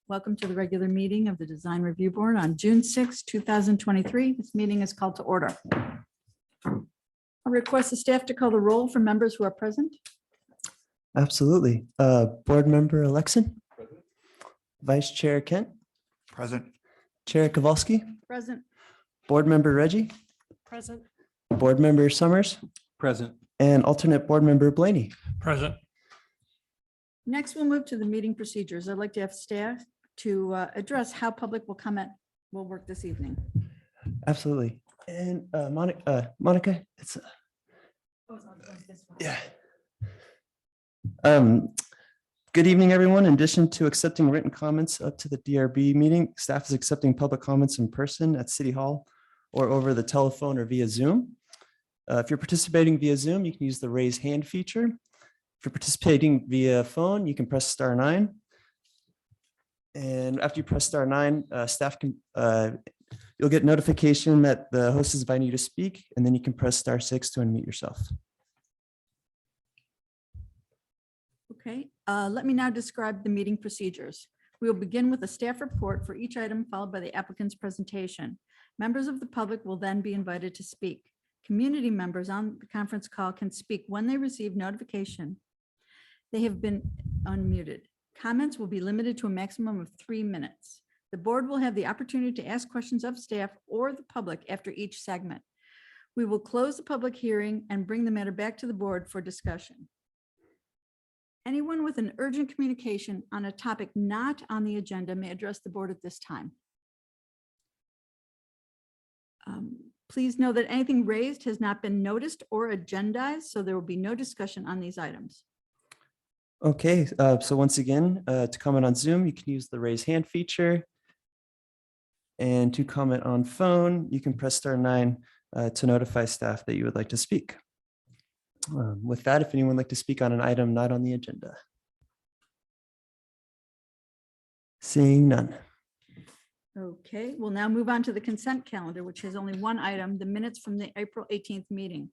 Welcome to the regular meeting of the Design Review Board on June 6, 2023. This meeting is called to order. I request the staff to call the roll for members who are present. Absolutely. Board Member Alexin. Vice Chair Kent. Present. Chair Kowalski. Present. Board Member Reggie. Present. Board Member Summers. Present. And alternate Board Member Blaney. Present. Next, we'll move to the meeting procedures. I'd like to have staff to address how public will comment will work this evening. Absolutely. And Monica, it's yeah. Good evening, everyone. In addition to accepting written comments up to the DRB meeting, staff is accepting public comments in person at City Hall or over the telephone or via Zoom. If you're participating via Zoom, you can use the raise hand feature. If you're participating via phone, you can press *9. And after you press *9, staff can, you'll get notification that the host is inviting you to speak, and then you can press *6 to unmute yourself. Okay, let me now describe the meeting procedures. We will begin with a staff report for each item, followed by the applicant's presentation. Members of the public will then be invited to speak. Community members on the conference call can speak when they receive notification they have been unmuted. Comments will be limited to a maximum of 3 minutes. The board will have the opportunity to ask questions of staff or the public after each segment. We will close the public hearing and bring the matter back to the board for discussion. Anyone with an urgent communication on a topic not on the agenda may address the board at this time. Please know that anything raised has not been noticed or agendized, so there will be no discussion on these items. Okay, so once again, to comment on Zoom, you can use the raise hand feature. And to comment on phone, you can press *9 to notify staff that you would like to speak. With that, if anyone would like to speak on an item not on the agenda. Seeing none. Okay, we'll now move on to the consent calendar, which has only one item, the minutes from the April 18th meeting.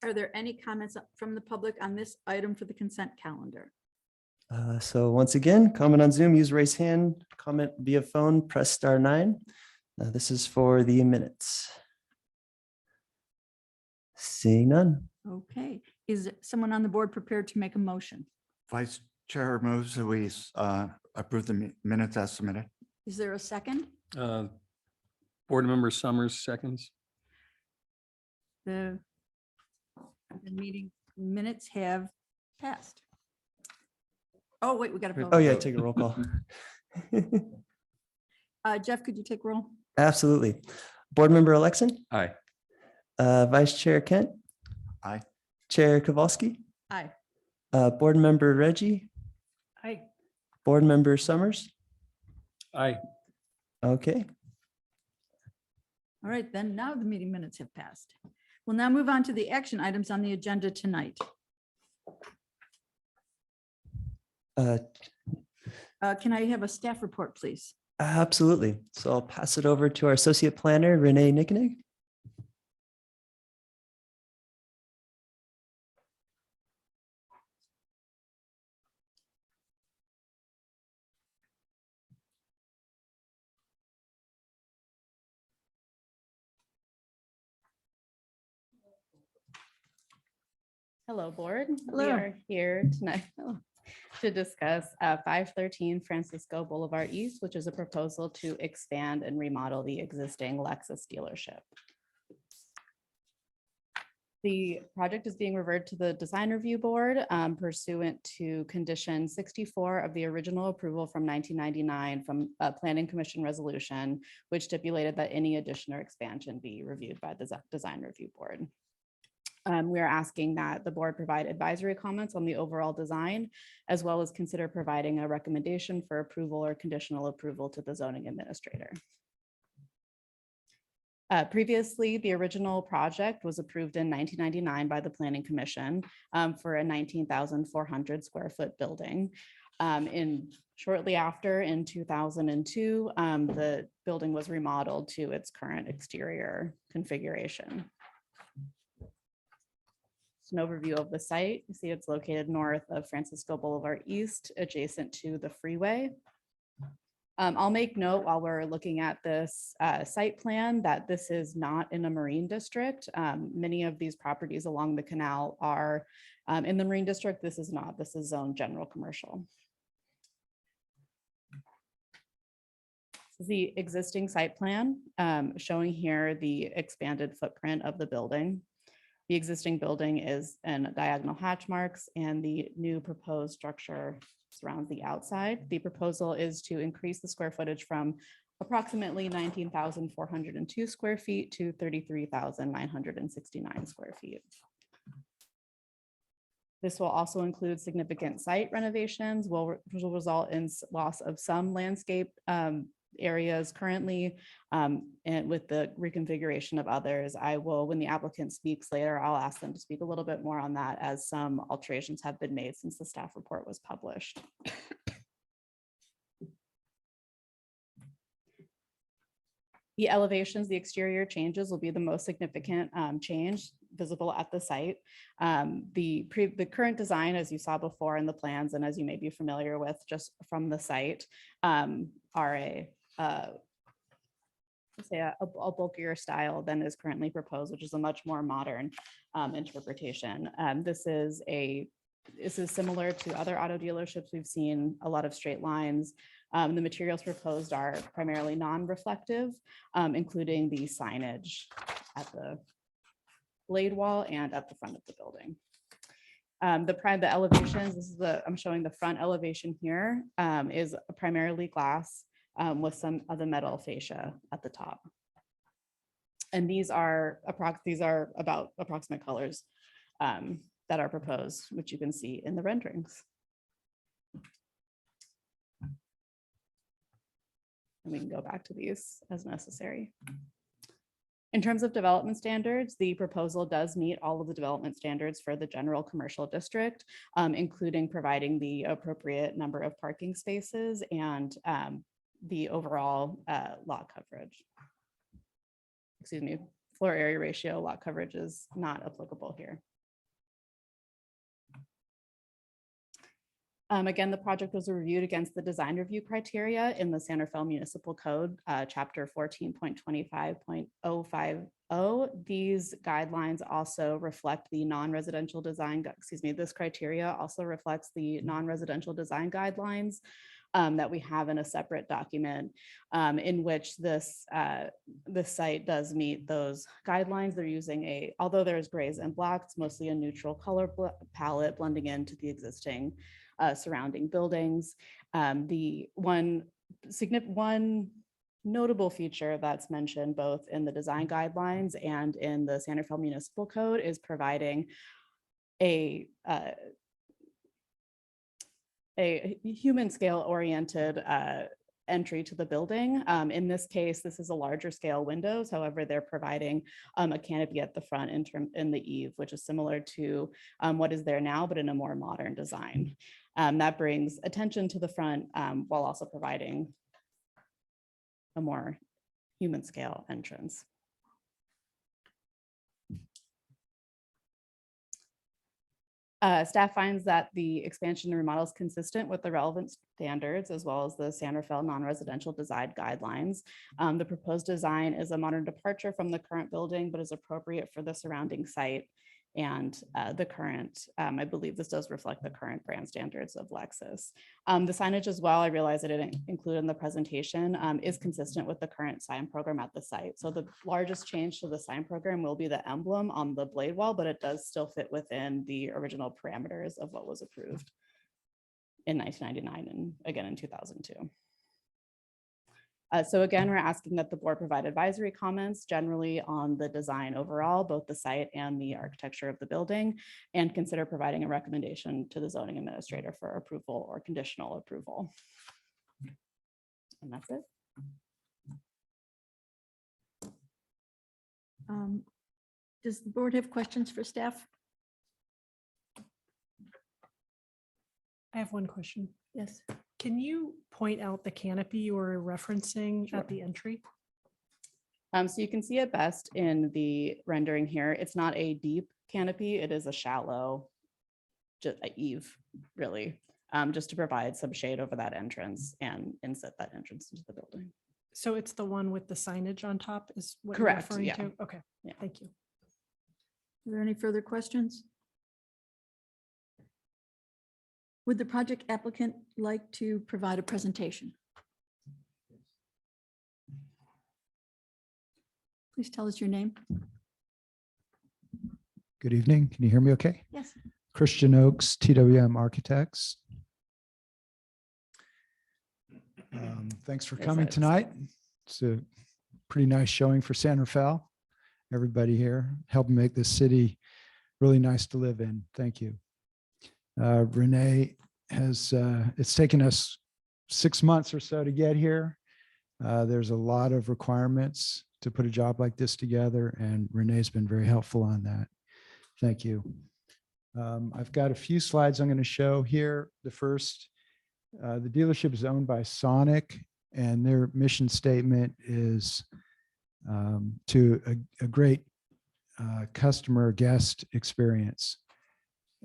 Are there any comments from the public on this item for the consent calendar? So once again, comment on Zoom, use raise hand, comment via phone, press *9. This is for the minutes. Seeing none. Okay, is someone on the board prepared to make a motion? Vice Chair moves that we approve the minutes as submitted. Is there a second? Board Member Summers seconds. The meeting minutes have passed. Oh, wait, we got to vote. Oh yeah, take a roll call. Jeff, could you take roll? Absolutely. Board Member Alexin. Aye. Vice Chair Kent. Aye. Chair Kowalski. Aye. Board Member Reggie. Aye. Board Member Summers. Aye. Okay. All right, then now the meeting minutes have passed. We'll now move on to the action items on the agenda tonight. Can I have a staff report, please? Absolutely. So I'll pass it over to our Associate Planner, Renee Nicknig. Hello, board. Hello. We are here tonight to discuss 513 Francisco Boulevard East, which is a proposal to expand and remodel the existing Lexus dealership. The project is being referred to the Design Review Board pursuant to condition 64 of the original approval from 1999 from a Planning Commission resolution, which stipulated that any addition or expansion be reviewed by the Design Review Board. We are asking that the board provide advisory comments on the overall design, as well as consider providing a recommendation for approval or conditional approval to the zoning administrator. Previously, the original project was approved in 1999 by the Planning Commission for a 19,400 square foot building. Shortly after, in 2002, the building was remodeled to its current exterior configuration. an overview of the site. You see it's located north of Francisco Boulevard East, adjacent to the freeway. I'll make note while we're looking at this site plan that this is not in a marine district. Many of these properties along the canal are in the marine district. This is not. This is zone general commercial. This is the existing site plan showing here the expanded footprint of the building. The existing building is in diagonal hatch marks, and the new proposed structure surrounds the outside. The proposal is to increase the square footage from approximately 19,402 square feet to 33,969 square feet. This will also include significant site renovations, which will result in loss of some landscape areas currently, and with the reconfiguration of others. I will, when the applicant speaks later, I'll ask them to speak a little bit more on that, as some alterations have been made since the staff report was published. The elevations, the exterior changes will be the most significant change visible at the site. The current design, as you saw before in the plans, and as you may be familiar with just from the site, are a bulkier style than is currently proposed, which is a much more modern interpretation. This is similar to other auto dealerships. We've seen a lot of straight lines. The materials proposed are primarily non-reflective, including the signage at the blade wall and at the front of the building. The elevations, I'm showing the front elevation here, is primarily glass with some of the metal fascia at the top. And these are about approximate colors that are proposed, which you can see in the renderings. And we can go back to these as necessary. In terms of development standards, the proposal does meet all of the development standards for the general commercial district, including providing the appropriate number of parking spaces and the overall lot coverage. Excuse me, floor area ratio lot coverage is not applicable here. Again, the project was reviewed against the design review criteria in the Santa Fe Municipal Code, chapter 14.25.050. These guidelines also reflect the non-residential design, this criteria also reflects the non-residential design guidelines that we have in a separate document in which this site does meet those guidelines. They're using although there's grays and blacks, mostly a neutral color palette blending into the existing surrounding buildings. The one notable feature that's mentioned both in the design guidelines and in the Santa Fe Municipal Code is providing a human scale oriented entry to the building. In this case, this is a larger scale windows. However, they're providing a canopy at the front in the eave, which is similar to what is there now, but in a more modern design. That brings attention to the front while also providing a more human scale entrance. Staff finds that the expansion and remodel is consistent with the relevant standards as well as the Santa Fe non-residential design guidelines. The proposed design is a modern departure from the current building, but is appropriate for the surrounding site and the current, I believe this does reflect the current brand standards of Lexus. The signage as well, I realize I didn't include in the presentation, is consistent with the current sign program at the site. So the largest change to the sign program will be the emblem on the blade wall, but it does still fit within the original parameters of what was approved in 1999 and again in 2002. So again, we're asking that the board provide advisory comments generally on the design overall, both the site and the architecture of the building, and consider providing a recommendation to the zoning administrator for approval or conditional approval. And that's it. Does the board have questions for staff? I have one question. Yes. Can you point out the canopy you were referencing Sure. at the entry? So you can see it best in the rendering here. It's not a deep canopy. It is a shallow, just a eave, really, just to provide some shade over that entrance and inset that entrance into the building. So it's the one with the signage on top is what you're Correct, referring yeah. to? Okay, Yeah. thank you. Are there any further questions? Would the project applicant like to provide a presentation? Please tell us your name. Good evening. Can you hear me okay? Yes. Christian Oakes, TWM Architects. Thanks for Yes, coming that's- tonight. It's a pretty nice showing for San Rafael. Everybody here helping make this city really nice to live in. Thank you. Renee has, it's taken us 6 months or so to get here. There's a lot of requirements to put a job like this together, and Renee's been very helpful on that. Thank you. I've got a few slides I'm going to show here. The first, the dealership is owned by Sonic, and their mission statement is to a great customer guest experience.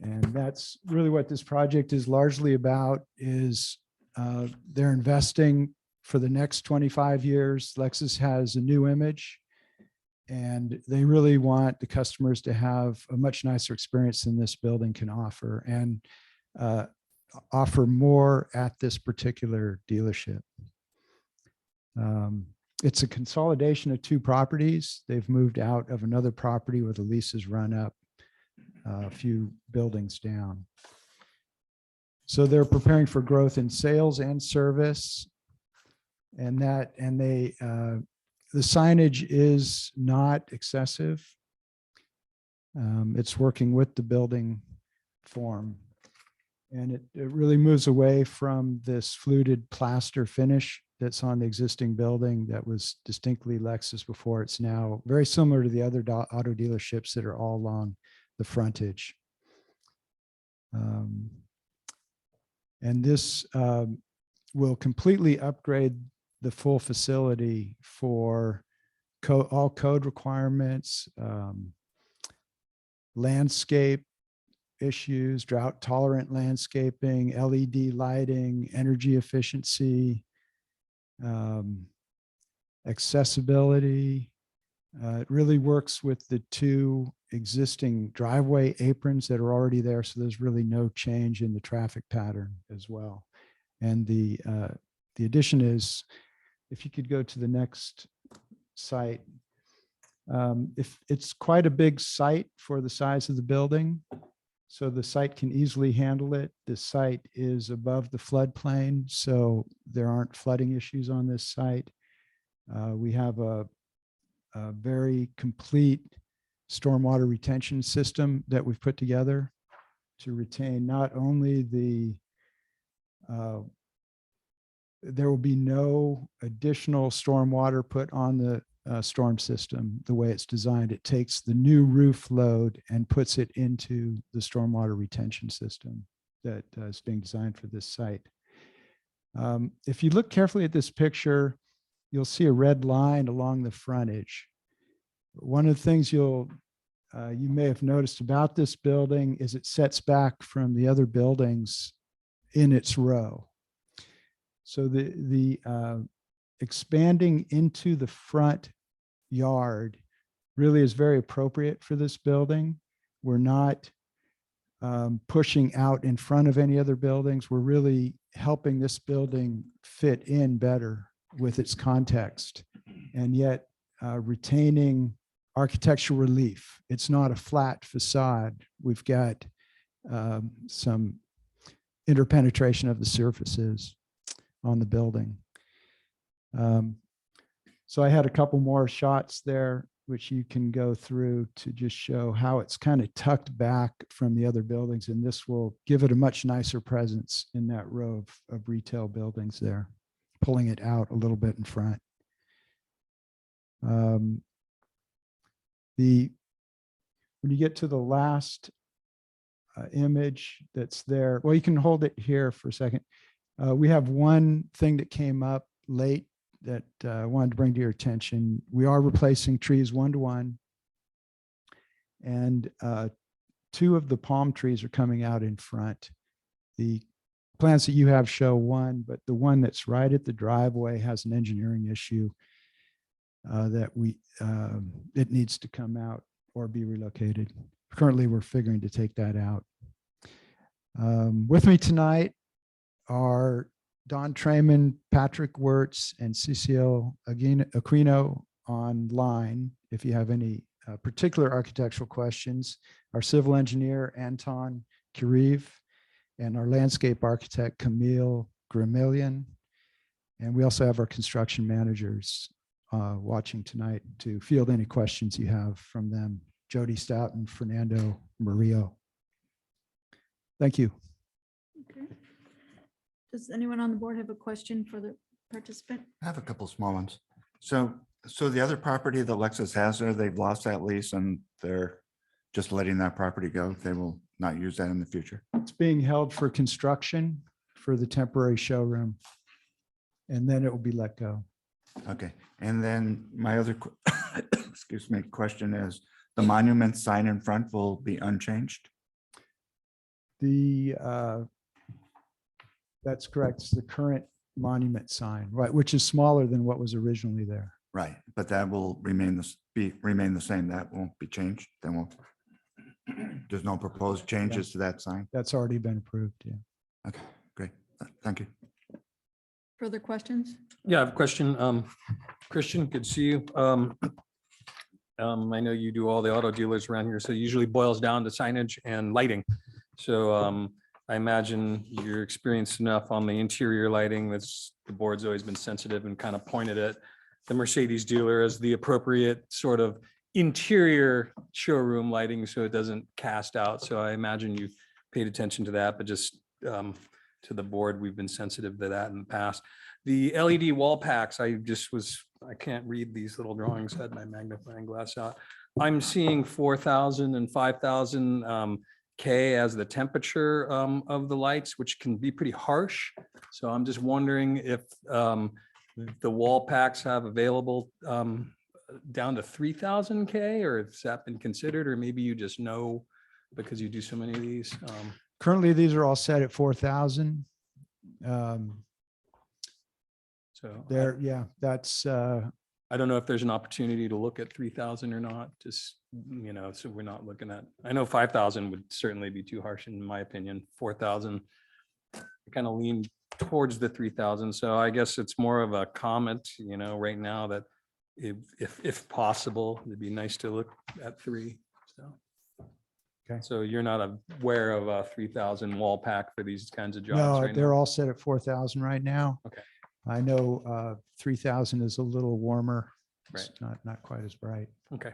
And that's really what this project is largely about, is they're investing for the next 25 years. Lexus has a new image, and they really want the customers to have a much nicer experience than this building can offer, and offer more at this particular dealership. It's a consolidation of 2 properties. They've moved out of another property where the leases run up a few buildings down. So they're preparing for growth in sales and service. And the signage is not excessive. It's working with the building form. And it really moves away from this fluted plaster finish that's on the existing building that was distinctly Lexus before. It's now very similar to the other auto dealerships that are all along the frontage. And this will completely upgrade the full facility for all code requirements, landscape issues, drought tolerant landscaping, LED lighting, energy efficiency, accessibility. It really works with the 2 existing driveway aprons that are already there. So there's really no change in the traffic pattern as well. And the addition is, if you could go to the next site, if it's quite a big site for the size of the building, so the site can easily handle it. The site is above the floodplain, so there aren't flooding issues on this site. We have a very complete stormwater retention system that we've put together to retain not only there will be no additional stormwater put on the storm system. The way it's designed, it takes the new roof load and puts it into the stormwater retention system that is being designed for this site. If you look carefully at this picture, you'll see a red line along the frontage. One of the things you may have noticed about this building is it sets back from the other buildings in its row. So the expanding into the front yard really is very appropriate for this building. We're not pushing out in front of any other buildings. We're really helping this building fit in better with its context, and yet retaining architectural relief. It's not a flat facade. We've got some interpenetration of the surfaces on the building. So I had a couple more shots there, which you can go through to just show how it's kind of tucked back from the other buildings. And this will give it a much nicer presence in that row of retail buildings there, pulling it out a little bit in front. When you get to the last image that's there, well, you can hold it here for a second. We have one thing that came up late that I wanted to bring to your attention. We are replacing trees 1-to-1. And 2 of the palm trees are coming out in front. The plans that you have show 1, but the one that's right at the driveway has an engineering issue that it needs to come out or be relocated. Currently, we're figuring to take that out. With me tonight are Don Trayman, Patrick Wirtz, and Cecile Aquino online. If you have any particular architectural questions, our civil engineer, Anton Kiriv, and our landscape architect, Camille Gramillion. And we also have our construction managers watching tonight to field any questions you have from them, Jody Stout and Fernando Murillo. Thank you. Okay. Does anyone on the board have a question for the participant? I have a couple small ones. So the other property that Lexus has there, they've lost that lease and they're just letting that property go. They will not use that in the future. It's being held for construction for the temporary showroom. And then it will be let go. Okay. And then my other, excuse me, question is the monument sign in front will be unchanged? That's correct. It's the current monument sign, right, which is smaller than what was originally there. Right, but that will remain the same. That won't be changed. Then there's no proposed changes to that sign. That's already been approved, yeah. Okay, great. Thank you. Further questions? Yeah, I have a question. Christian, good to see you. I know you do all the auto dealers around here, so it usually boils down to signage and lighting. So I imagine you're experienced enough on the interior lighting. That's the board's always been sensitive and kind of pointed at the Mercedes dealer as the appropriate sort of interior showroom lighting so it doesn't cast out. So I imagine you've paid attention to that, but just to the board, we've been sensitive to that in the past. The LED wall packs, I can't read these little drawings, I had my magnifying glass out. I'm seeing 4,000 and 5,000 K as the temperature of the lights, which can be pretty harsh. So I'm just wondering if the wall packs have available down to 3,000 K, or if that been considered, or maybe you just know because you do so many of these. Currently, these are all set at 4,000. So Yeah, that's, I don't know if there's an opportunity to look at 3,000 or not, just, so we're not looking at, I know 5,000 would certainly be too harsh in my opinion. 4,000 kind of lean towards the 3,000. So I guess it's more of a comment, right now that if possible, it'd be nice to look at 3. So. Okay. So you're not aware of a 3,000 wall pack for these kinds of jobs no, right they're now? all set at 4,000 right now. Okay. I know 3,000 is a little warmer. It's Right. not quite as bright. Okay.